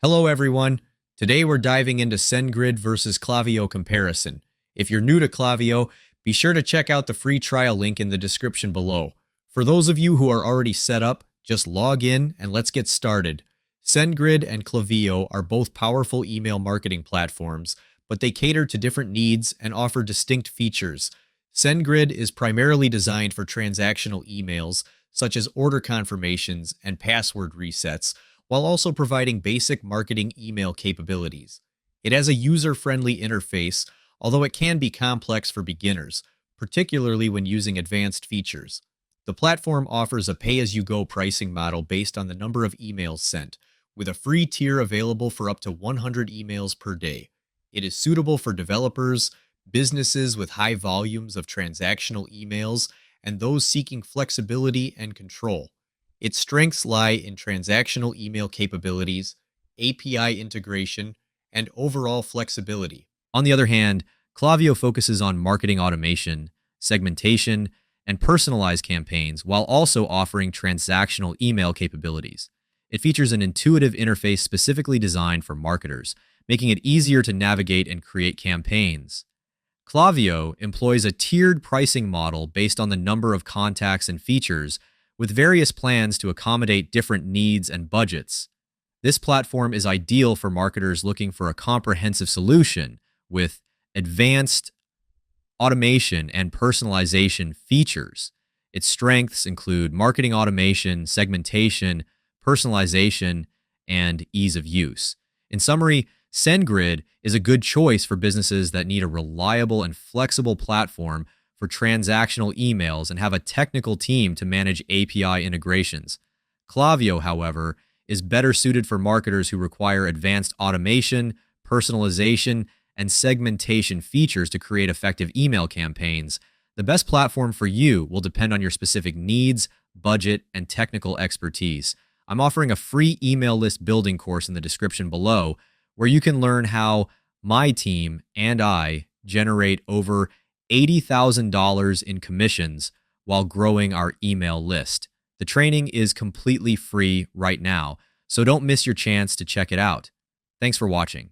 Hello everyone. Today we're diving into Sendgrid versus Klaviyo comparison. If you're new to Klaviyo, be sure to check out the free trial link in the description below. For those of you who are already set up, just log in and let's get started. Sendgrid and Klaviyo are both powerful email marketing platforms, but they cater to different needs and offer distinct features. Sendgrid is primarily designed for transactional emails, such as order confirmations and password resets, while also providing basic marketing email capabilities. It has a user-friendly interface, although it can be complex for beginners, particularly when using advanced features. The platform offers a pay-as-you-go pricing model based on the number of emails sent, with a free tier available for up to 100 emails per day. It is suitable for developers, businesses with high volumes of transactional emails, and those seeking flexibility and control. Its strengths lie in transactional email capabilities, API integration, and overall flexibility. On the other hand, Klaviyo focuses on marketing automation, segmentation, and personalized campaigns while also offering transactional email capabilities. It features an intuitive interface specifically designed for marketers, making it easier to navigate and create campaigns. Klaviyo employs a tiered pricing model based on the number of contacts and features, with various plans to accommodate different needs and budgets. This platform is ideal for marketers looking for a comprehensive solution with advanced automation and personalization features. Its strengths include marketing automation, segmentation, personalization, and ease of use. In summary, Sendgrid is a good choice for businesses that need a reliable and flexible platform for transactional emails and have a technical team to manage API integrations. Klaviyo, however, is better suited for marketers who require advanced automation, personalization, and segmentation features to create effective email campaigns. The best platform for you will depend on your specific needs, budget, and technical expertise. I'm offering a free email list building course in the description below, where you can learn how my team and I generate over $80,000 in commissions while growing our email list. The training is completely free right now, so don't miss your chance to check it out. Thanks for watching.